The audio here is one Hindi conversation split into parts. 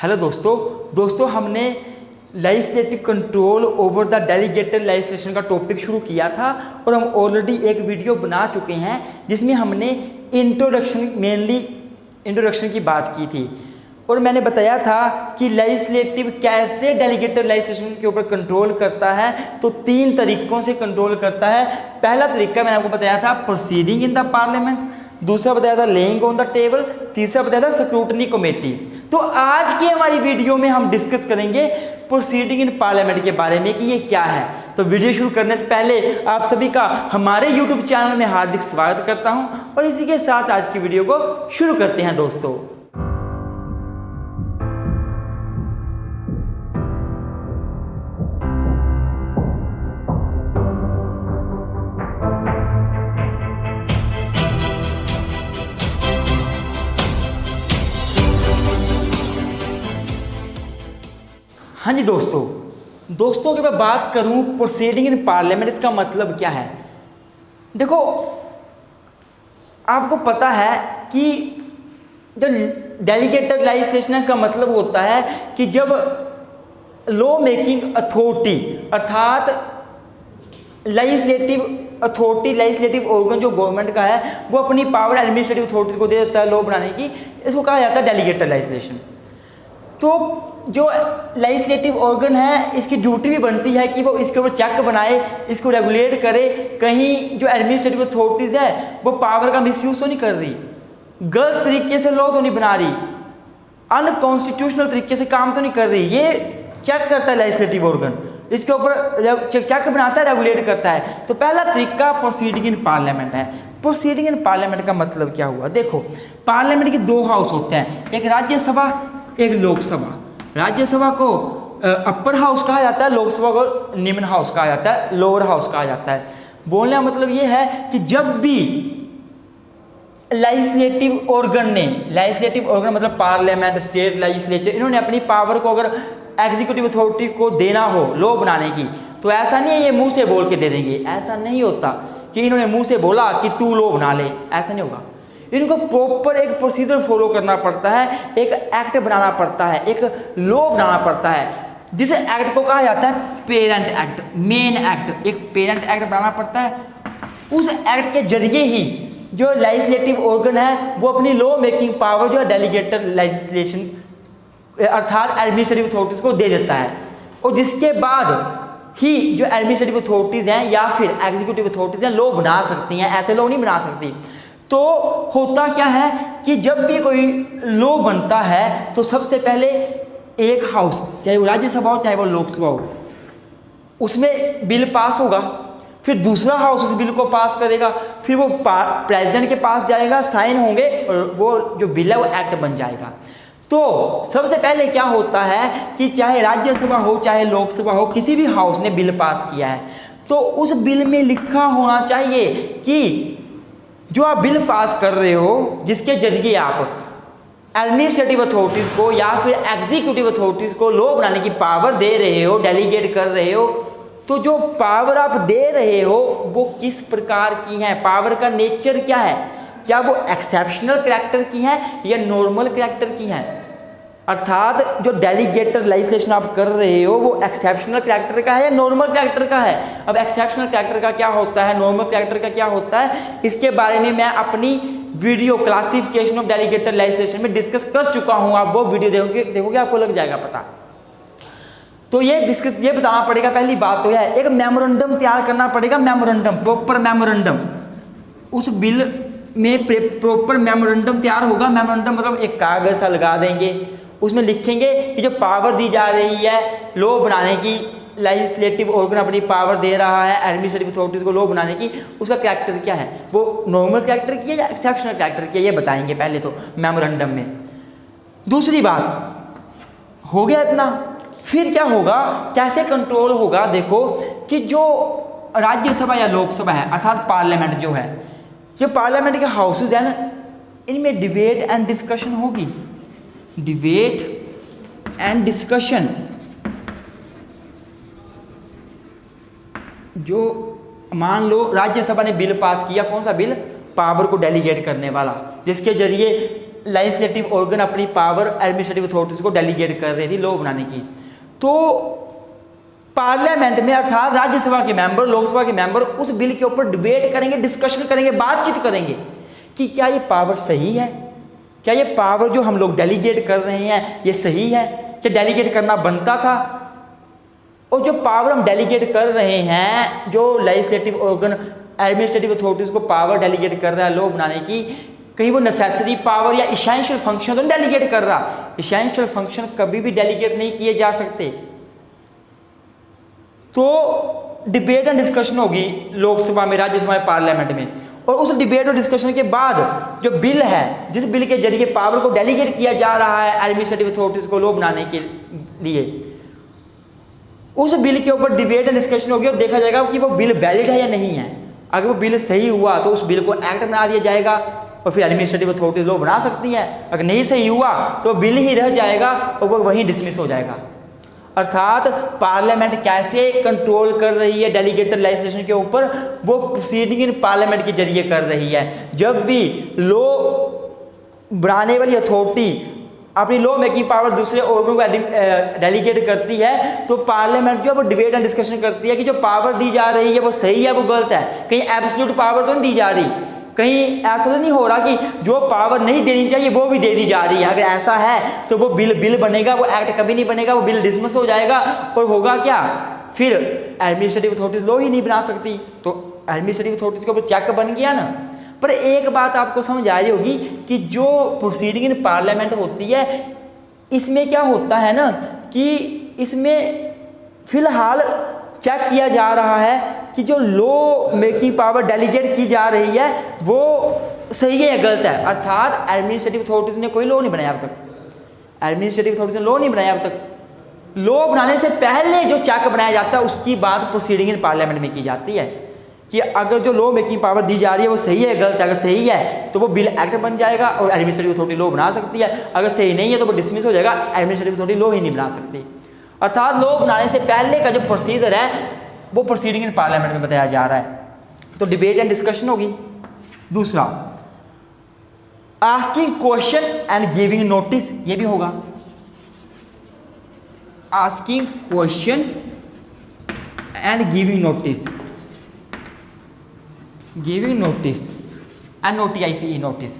हेलो दोस्तों हमने legislative control over the delegated legislation का टॉपिक शुरू किया था और हम ऑलरेडी एक वीडियो बना चुके हैं जिसमें हमने इंट्रोडक्शन की बात की थी और मैंने बताया था कि लेजिस्लेटिव कैसे डेलीगेटेड लेजिस्लेशन के ऊपर कंट्रोल करता है। तो 3 तरीकों से कंट्रोल करता है। पहला तरीका मैंने आपको बताया था प्रोसीडिंग इन द पार्लियामेंट, दूसरा बताया था लेइंग ऑन द टेबल, तीसरा बताया था स्क्रूटनी कमेटी। तो आज की हमारी वीडियो में हम डिस्कस करेंगे प्रोसीडिंग इन पार्लियामेंट के बारे में कि ये क्या है। तो वीडियो शुरू करने से पहले आप सभी का हमारे यूट्यूब चैनल में हार्दिक स्वागत करता हूं और इसी के साथ आज की वीडियो को शुरू करते हैं दोस्तों। हाँ जी दोस्तों अगर मैं बात करूं प्रोसीडिंग इन पार्लियामेंट, इसका मतलब क्या है। देखो आपको पता है कि जो डेलीगेटेड लेजिस्लेशन है इसका मतलब होता है कि जब लॉ मेकिंग अथॉरिटी अर्थात लेजिस्लेटिव ऑर्गन जो गवर्नमेंट का है वो अपनी पावर एडमिनिस्ट्रेटिव अथॉरिटी को दे देता है लॉ बनाने की, इसको कहा जाता है डेलीगेटेड लेजिस्लेशन। तो जो लेजिस्लेटिव ऑर्गन है इसकी ड्यूटी भी बनती है कि वो इसके ऊपर चेक बनाए, इसको रेगुलेट करे, कहीं जो एडमिनिस्ट्रेटिव अथॉरिटीज़ है वो पावर का मिसयूज तो नहीं कर रही, गलत तरीके से लॉ तो नहीं बना रही, अनकॉन्स्टिट्यूशनल तरीके से काम तो नहीं कर रही। ये चेक करता है लेजिस्लेटिव ऑर्गन, इसके ऊपर चेक बनाता है, रेगुलेट करता है। तो पहला तरीका प्रोसीडिंग इन पार्लियामेंट है। प्रोसीडिंग इन पार्लियामेंट का मतलब क्या हुआ। देखो पार्लियामेंट के 2 हाउस होते हैं, एक राज्यसभा एक लोकसभा। राज्यसभा को अपर हाउस कहा जाता है, लोकसभा को निम्न हाउस कहा जाता है, लोअर हाउस कहा जाता है। बोलने का मतलब ये है कि जब भी लेजिस्लेटिव ऑर्गन मतलब पार्लियामेंट, स्टेट लेजिस्लेचर, इन्होंने अपनी पावर को अगर एग्जीक्यूटिव अथॉरिटी को देना हो लॉ बनाने की, तो ऐसा नहीं है ये मुंह से बोल के दे देंगे। ऐसा नहीं होता कि इन्होंने मुंह से बोला कि तू लॉ बना ले, ऐसा नहीं होगा। इनको प्रॉपर एक प्रोसीजर फॉलो करना पड़ता है, एक एक्ट बनाना पड़ता है, एक लॉ बनाना पड़ता है, जिस एक्ट को कहा जाता है पेरेंट एक्ट, मेन एक्ट। एक पेरेंट एक्ट बनाना पड़ता है, उस एक्ट के जरिए ही जो लेजिस्लेटिव ऑर्गन है वो अपनी लॉ मेकिंग पावर जो है डेलीगेटेड लेजिस्लेशन अर्थात एडमिनिस्ट्रेटिव अथॉरिटीज को दे देता है। और जिसके बाद ही जो एडमिनिस्ट्रेटिव अथॉरिटीज़ हैं या फिर एग्जीक्यूटिव अथॉरिटीज़ हैं लॉ बना सकती हैं, ऐसे लॉ नहीं बना सकती। तो होता क्या है कि जब भी कोई लॉ बनता है तो सबसे पहले एक हाउस, चाहे वो राज्यसभा हो चाहे वो लोकसभा हो, उसमें बिल पास होगा, फिर दूसरा हाउस उस बिल को पास करेगा, फिर वो प्रेसिडेंट के पास जाएगा, साइन होंगे और वो जो बिल है वो एक्ट बन जाएगा। तो सबसे पहले क्या होता है कि चाहे राज्यसभा हो चाहे लोकसभा हो, किसी भी हाउस ने बिल पास किया है तो उस बिल में लिखा होना चाहिए कि जो आप बिल पास कर रहे हो, जिसके जरिए आप एडमिनिस्ट्रेटिव अथॉरिटीज़ को या फिर एग्जीक्यूटिव अथॉरिटीज़ को लॉ बनाने की पावर दे रहे हो, डेलीगेट कर रहे हो, तो जो पावर आप दे रहे हो वो किस प्रकार की है, पावर का नेचर क्या है, क्या वो एक्सेप्शनल कैरेक्टर की है या नॉर्मल कैरेक्टर की है। अर्थात जो डेलीगेटेड लेजिस्लेशन आप कर रहे हो वो एक्सेप्शनल कैरेक्टर का है या नॉर्मल कैरेक्टर का है। अब एक्सेप्शनल कैरेक्टर का क्या होता है, नॉर्मल कैरेक्टर का क्या होता है, इसके बारे में मैं अपनी video classification of delegated legislation में डिस्कस कर चुका हूं। आप वो वीडियो देखोगे आपको लग जाएगा पता। तो ये बताना पड़ेगा, पहली बात तो यह है एक मेमोरेंडम तैयार करना पड़ेगा, मेमोरेंडम, प्रॉपर मेमोरेंडम। उस बिल में प्रॉपर मेमोरेंडम तैयार होगा। मेमोरेंडम मतलब एक कागज सा लगा देंगे, उसमें लिखेंगे कि जो पावर दी जा रही है लॉ बनाने की, लेजिस्लेटिव ऑर्गन अपनी पावर दे रहा है एडमिनिस्ट्रेटिव अथॉरिटीज़ को लॉ बनाने की, उसका कैरेक्टर क्या है, वो नॉर्मल कैरेक्टर की है या एक्सेप्शनल कैरेक्टर की है, ये बताएंगे पहले तो मेमोरेंडम में। दूसरी बात हो गया इतना, फिर क्या होगा, कैसे कंट्रोल होगा। देखो कि जो राज्यसभा या लोकसभा है अर्थात पार्लियामेंट जो है, जो पार्लियामेंट के हाउसेज है ना, इनमें डिबेट एंड डिस्कशन होगी। डिबेट एंड डिस्कशन, जो मान लो राज्यसभा ने बिल पास किया, कौन सा बिल, पावर को डेलीगेट करने वाला, जिसके जरिए लेजिस्लेटिव ऑर्गन अपनी पावर एडमिनिस्ट्रेटिव अथॉरिटीज को डेलीगेट कर रही थी लॉ बनाने की। तो पार्लियामेंट में अर्थात राज्यसभा के मेंबर, लोकसभा के मेंबर उस बिल के ऊपर डिबेट करेंगे, डिस्कशन करेंगे, बातचीत करेंगे कि क्या ये पावर सही है, क्या ये पावर जो हम लोग डेलीगेट कर रहे हैं ये सही है, क्या डेलीगेट करना बनता था। और जो पावर हम डेलीगेट कर रहे हैं, जो लेजिस्लेटिव ऑर्गन एडमिनिस्ट्रेटिव अथॉरिटीज को पावर डेलीगेट कर रहा है लॉ बनाने की, कहीं वो नेसेसरी पावर या इसेंशियल फंक्शन तो नहीं डेलीगेट कर रहा। इसेंशियल फंक्शन कभी भी डेलीगेट नहीं किए जा सकते। तो डिबेट एंड डिस्कशन होगी लोकसभा में, राज्यसभा में, पार्लियामेंट में, और उस डिबेट और डिस्कशन के बाद जो बिल है, जिस बिल के जरिए पावर को डेलीगेट किया जा रहा है एडमिनिस्ट्रेटिव अथॉरिटीज को लॉ बनाने के लिए, उस बिल के ऊपर डिबेट एंड डिस्कशन होगी और देखा जाएगा कि वो बिल वैलिड है या नहीं है। अगर वो बिल सही हुआ तो उस बिल को एक्ट बना दिया जाएगा और फिर एडमिनिस्ट्रेटिव अथॉरिटीज लॉ बना सकती है। अगर नहीं सही हुआ तो बिल ही रह जाएगा और वो वहीं डिसमिस हो जाएगा। अर्थात पार्लियामेंट कैसे कंट्रोल कर रही है डेलीगेटेड लेजिस्लेशन के ऊपर, वो प्रोसीडिंग इन पार्लियामेंट के जरिए कर रही है। जब भी लॉ बनाने वाली अथॉरिटी अपनी लॉ मेकिंग पावर दूसरे ऑर्गन को डेलीगेट करती है तो पार्लियामेंट जो है वो डिबेट एंड डिस्कशन करती है कि जो पावर दी जा रही है वो सही है वो गलत है। कहीं एब्सोल्यूट पावर तो नहीं दी जा रही, कहीं ऐसा तो नहीं हो रहा कि जो पावर नहीं देनी चाहिए वो भी दे दी जा रही है। अगर ऐसा है तो वो बिल बनेगा, वो एक्ट कभी नहीं बनेगा, वो बिल डिसमिस हो जाएगा और होगा क्या, फिर एडमिनिस्ट्रेटिव अथॉरिटीज लॉ ही नहीं बना सकती। तो एडमिनिस्ट्रेटिव अथॉरिटीज के ऊपर चेक बन गया ना। पर एक बात आपको समझ आ रही होगी कि जो प्रोसीडिंग इन पार्लियामेंट होती है इसमें क्या होता है ना कि इसमें फिलहाल चेक किया जा रहा है कि जो लॉ मेकिंग पावर डेलीगेट की जा रही है वो सही है या गलत है। अर्थात एडमिनिस्ट्रेटिव अथॉरिटीज ने कोई लॉ नहीं बनाया अब तक, एडमिनिस्ट्रेटिव अथॉरिटीज ने लॉ नहीं बनाया अब तक। लॉ बनाने से पहले जो चेक बनाया जाता है उसकी बात प्रोसीडिंग इन पार्लियामेंट में की जाती है कि अगर जो लॉ मेकिंग पावर दी जा रही है वो सही है गलत है। अगर सही है तो वो बिल एक्ट बन जाएगा और एडमिनिस्ट्रेटिव अथॉरिटी लॉ बना सकती है, अगर सही नहीं है तो वो डिसमिस हो जाएगा, एडमिनिस्ट्रेटिव अथॉरिटी लॉ ही नहीं बना सकती। अर्थात लॉ बनाने से पहले का जो प्रोसीजर है वो प्रोसीडिंग इन पार्लियामेंट में बताया जा रहा है। तो डिबेट एंड डिस्कशन होगी। दूसरा, asking question and giving notice, ये भी होगा। Asking question and giving notice, giving notice and notice, notice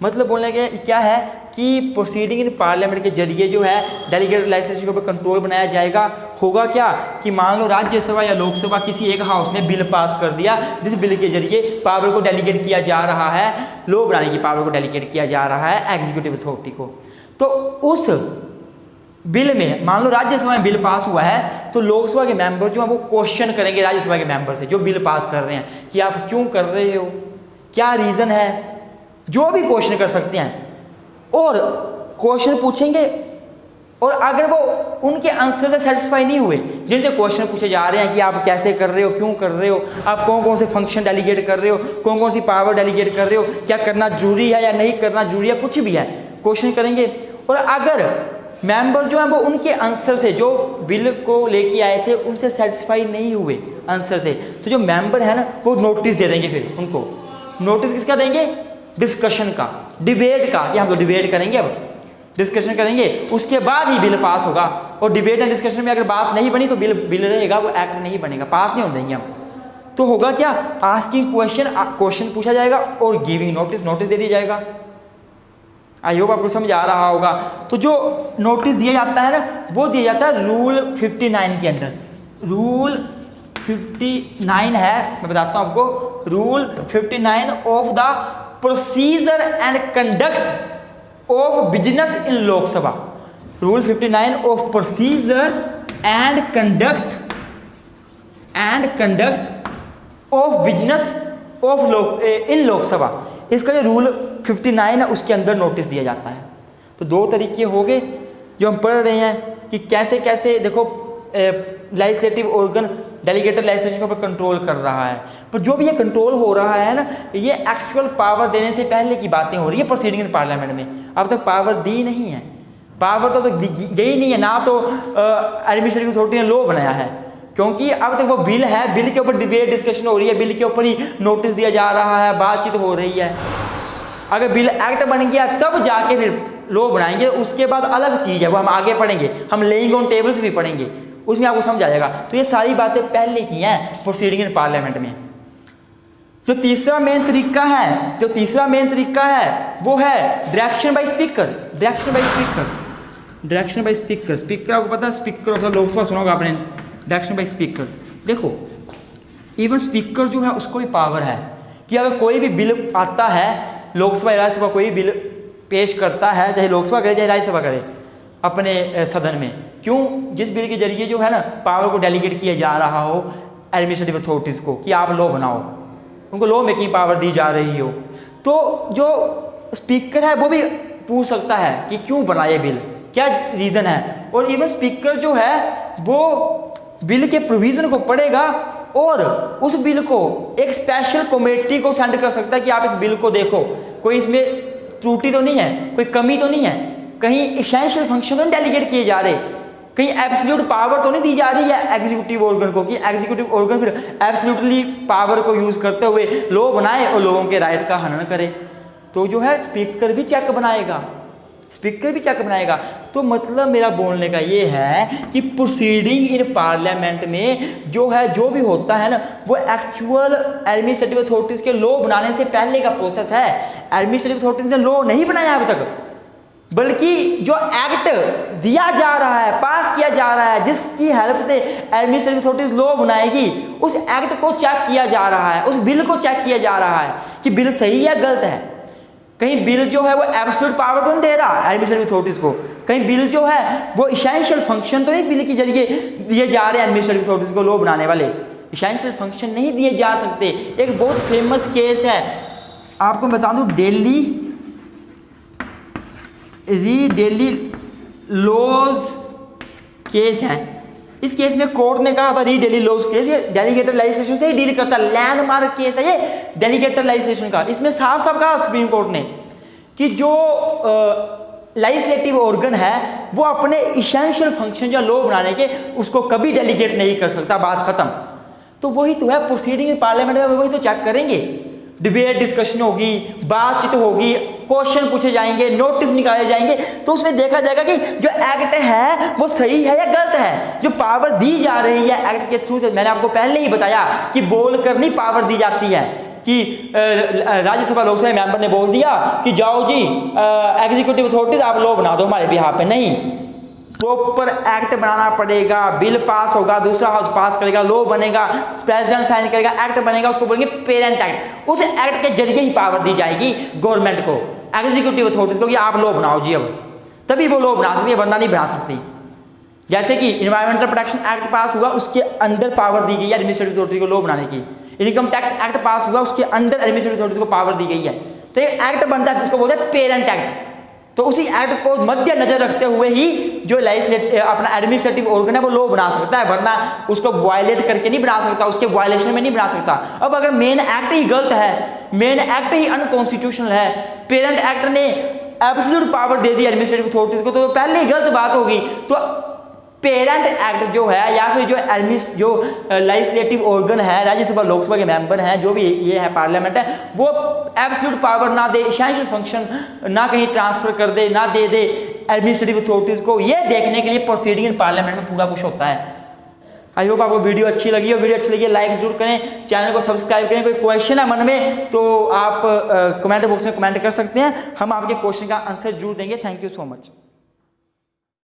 मतलब बोलने के क्या है कि प्रोसीडिंग इन पार्लियामेंट के जरिए जो है डेलीगेटेड लेजिस्लेशन के ऊपर कंट्रोल बनाया जाएगा। होगा क्या कि मान लो राज्यसभा या लोकसभा किसी एक हाउस ने बिल पास कर दिया जिस बिल के जरिए पावर को डेलीगेट किया जा रहा है, लॉ बनाने की पावर को डेलीगेट किया जा रहा है एग्जीक्यूटिव अथॉरिटी को। तो उस बिल में मान लो राज्यसभा में बिल पास हुआ है तो लोकसभा के मेंबर जो है वो क्वेश्चन करेंगे राज्यसभा के मेंबर से जो बिल पास कर रहे हैं कि आप क्यों कर रहे हो, क्या रीज़न है, जो भी क्वेश्चन कर सकते हैं और क्वेश्चन पूछेंगे। और अगर वो उनके आंसर से सेटिस्फाई नहीं हुए, जिनसे क्वेश्चन पूछे जा रहे हैं कि आप कैसे कर रहे हो, क्यों कर रहे हो, आप कौन कौन से फंक्शन डेलीगेट कर रहे हो, कौन कौन सी पावर डेलीगेट कर रहे हो, क्या करना जरूरी है या नहीं करना जरूरी है, कुछ भी है क्वेश्चन करेंगे। और अगर मेंबर जो है वो उनके आंसर से जो बिल को लेके आए थे उनसे सेटिस्फाई नहीं हुए आंसर से, तो जो मेंबर है ना वो नोटिस दे देंगे। फिर उनको नोटिस किसका देंगे, डिस्कशन का, डिबेट का, कि हम तो डिबेट करेंगे, अब डिस्कशन करेंगे, उसके बाद ही बिल पास होगा। और डिबेट एंड डिस्कशन में अगर बात नहीं बनी तो बिल रहेगा, वो एक्ट नहीं बनेगा, पास नहीं होने देंगे हम। तो होगा क्या, आस्किंग क्वेश्चन, क्वेश्चन पूछा जाएगा और गिविंग नोटिस, नोटिस दे दिया जाएगा। आई होप आपको समझ आ रहा होगा। तो जो नोटिस दिया जाता है ना वो दिया जाता है रूल 59 के अंडर। रूल 59 है, मैं बताता हूँ आपको, rule 59 of the procedure and conduct of business in Lok Sabha. Rule 59 of procedure and conduct of business of in Lok Sabha, इसका जो रूल 59 है उसके अंदर नोटिस दिया जाता है। तो दो तरीके हो गए जो हम पढ़ रहे हैं कि कैसे कैसे देखो लेजिस्लेटिव ऑर्गन डेलीगेटेड लेजिस्लेशन के ऊपर कंट्रोल कर रहा है। पर जो भी ये कंट्रोल हो रहा है ना, ये एक्चुअल पावर देने से पहले की बातें हो रही है प्रोसीडिंग इन पार्लियामेंट में। अब तक पावर दी नहीं है, पावर तो गई नहीं है ना, तो एडमिनिस्ट्रेटिव अथॉरिटी ने लॉ बनाया है, क्योंकि अब तक वो बिल है, बिल के ऊपर डिबेट डिस्कशन हो रही है, बिल के ऊपर ही नोटिस दिया जा रहा है, बातचीत हो रही है। अगर बिल एक्ट बन गया तब जाके फिर लॉ बनाएंगे, उसके बाद अलग चीज़ है, वो हम आगे पढ़ेंगे, हम लेइंग ऑन टेबल्स भी पढ़ेंगे, उसमें आपको समझ आ जाएगा। तो ये सारी बातें पहले की हैं प्रोसीडिंग इन पार्लियामेंट में। जो तीसरा मेन तरीका है वो है डायरेक्शन बाय स्पीकर। स्पीकर आपको पता है, स्पीकर ऑफ द लोकसभा सुना होगा आपने, डायरेक्शन बाय स्पीकर। देखो इवन स्पीकर जो है उसको भी पावर है कि अगर कोई भी बिल आता है, लोकसभा या राज्यसभा कोई बिल पेश करता है, चाहे लोकसभा करे चाहे राज्यसभा करे अपने सदन में, क्यों, जिस बिल के जरिए जो है ना पावर को डेलीगेट किया जा रहा हो एडमिनिस्ट्रेटिव अथॉरिटीज़ को कि आप लॉ बनाओ, उनको लॉ मेकिंग पावर दी जा रही हो, तो जो स्पीकर है वो भी पूछ सकता है कि क्यों बना ये बिल, क्या रीज़न है। और इवन स्पीकर जो है वो बिल के प्रोविज़न को पढ़ेगा और उस बिल को एक स्पेशल कमेटी को सेंड कर सकता है कि आप इस बिल को देखो, कोई इसमें त्रुटि तो नहीं है, कोई कमी तो नहीं है, कहीं एसेंशियल फंक्शन तो नहीं डेलीगेट किए जा रहे, कहीं एब्सोल्यूट पावर तो नहीं दी जा रही है एग्जीक्यूटिव ऑर्गन को कि एग्जीक्यूटिव ऑर्गन फिर एब्सोल्यूटली पावर को यूज़ करते हुए लॉ बनाए और लोगों के राइट का हनन करे। तो जो है स्पीकर भी चेक बनाएगा। तो मतलब मेरा बोलने का ये है कि प्रोसीडिंग इन पार्लियामेंट में जो है, जो भी होता है ना, वो एक्चुअल एडमिनिस्ट्रेटिव अथॉरिटीज़ के लॉ बनाने से पहले का प्रोसेस है। एडमिनिस्ट्रेटिव अथॉरिटीज़ ने लॉ नहीं बनाया अभी तक, बल्कि जो एक्ट दिया जा रहा है, पास किया जा रहा है, जिसकी हेल्प से एडमिनिस्ट्रेटिव अथॉरिटीज लॉ बनाएगी, उस एक्ट को चेक किया जा रहा है, उस बिल को चेक किया जा रहा है कि बिल सही है गलत है। कहीं बिल जो है वो एब्सोल्यूट पावर तो नहीं दे रहा एडमिनिस्ट्रेटिव अथॉरिटीज को, कहीं बिल जो है वो एसेंशियल फंक्शन तो नहीं बिल के जरिए दिए जा रहे हैं एडमिनिस्ट्रेटिव अथॉरिटीज को लॉ बनाने वाले, एसेंशियल फंक्शन नहीं दिए जा सकते। एक बहुत फेमस केस है, आपको बता दूं, दिल्ली लॉज केस है। इस केस में कोर्ट ने कहा था डेली लॉज केस ये डेलीगेटेड लेजिस्लेशन से ही डील करता है, लैंडमार्क केस है ये डेलीगेटेड लेजिस्लेशन का। इसमें साफ साफ कहा सुप्रीम कोर्ट ने कि जो लेजिस्लेटिव ऑर्गन है वो अपने इसेंशियल फंक्शन या लॉ बनाने के उसको कभी डेलीगेट नहीं कर सकता, बात खत्म। तो वही तो है प्रोसीडिंग इन पार्लियामेंट में, वही तो चेक करेंगे, डिबेट डिस्कशन होगी, बातचीत होगी, क्वेश्चन पूछे जाएंगे, नोटिस निकाले जाएंगे, तो उसमें देखा जाएगा कि जो एक्ट है वो सही है या गलत है, जो पावर दी जा रही है एक्ट के थ्रू से। मैंने आपको पहले ही बताया कि बोल कर नहीं पावर दी जाती है कि राज्यसभा लोकसभा मेंबर ने बोल दिया कि जाओ जी एग्जीक्यूटिव अथॉरिटीज आप लॉ बना दो हमारे बिहाफ पे, नहीं, प्रॉपर एक्ट बनाना पड़ेगा, बिल पास होगा, दूसरा हाउस पास करेगा, लॉ बनेगा, प्रेसिडेंट साइन करेगा, एक्ट बनेगा, उसको बोलेंगे पेरेंट एक्ट। उस एक्ट के जरिए ही पावर दी जाएगी गवर्नमेंट को, एग्जीक्यूटिव अथॉरिटीज को कि आप लॉ बनाओ जी, अब तभी वो लॉ बना सकती है, वरना नहीं बना सकती। जैसे कि इन्वायरमेंटल प्रोटेक्शन एक्ट पास हुआ, उसके अंदर पावर दी गई है एडमिनिस्ट्रेटिव अथॉरिटी को लॉ बनाने की। इनकम टैक्स एक्ट पास हुआ, उसके अंदर एडमिनिस्ट्रेटिव अथॉरिटी को पावर दी गई है। तो एक एक्ट बनता है उसको बोलते हैं पेरेंट एक्ट। तो उसी एक्ट को मद्देनजर रखते हुए ही जो अपना एडमिनिस्ट्रेटिव ऑर्गन है वो लॉ बना सकता है, वरना उसको वायलेट करके नहीं बना सकता, उसके वायलेशन में नहीं बना सकता। अब अगर मेन एक्ट ही गलत है, मेन एक्ट ही अनकॉन्स्टिट्यूशनल है, पेरेंट एक्ट ने एब्सोल्यूट पावर दे दी एडमिनिस्ट्रेटिव अथॉरिटीज को, तो पहले ही गलत बात होगी। तो पेरेंट एक्ट जो है या फिर जो लेजिस्लेटिव ऑर्गन है, राज्यसभा लोकसभा के मेंबर हैं, जो भी ये है पार्लियामेंट है, वो एब्सोल्यूट पावर ना दे, एसेंशियल फंक्शन ना कहीं ट्रांसफर कर दे, ना दे एडमिनिस्ट्रेटिव अथॉरिटीज को। ये देखने के लिए प्रोसीडिंग इन पार्लियामेंट में पूरा कुछ होता है। आई होप आपको वीडियो अच्छी लगी हो। वीडियो अच्छी लगी लाइक जरूर करें, चैनल को सब्सक्राइब करें। कोई क्वेश्चन है मन में तो आप कमेंट बॉक्स में कमेंट कर सकते हैं, हम आपके क्वेश्चन का आंसर जरूर देंगे। Thank you so much.